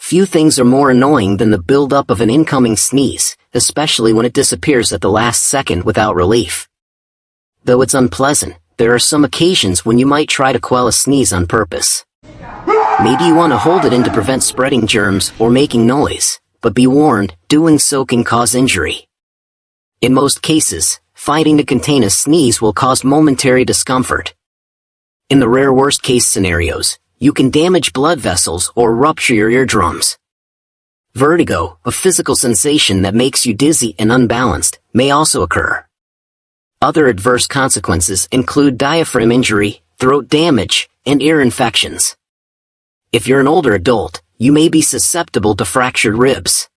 Few things are more annoying than the buildup of an incoming sneeze, especially when it disappears at the last second without relief. Though it's unpleasant, there are some occasions when you might try to quell a sneeze on purpose. Maybe you want to hold it in to prevent spreading germs or making noise, but be warned, doing so can cause injury. In most cases, fighting to contain a sneeze will cause momentary discomfort. In the rare worst-case scenarios, you can damage blood vessels or rupture your eardrums. Vertigo, a physical sensation that makes you dizzy and unbalanced, may also occur. Other adverse consequences include diaphragm injury, throat damage, and ear infections. If you're an older adult, you may be susceptible to fractured ribs.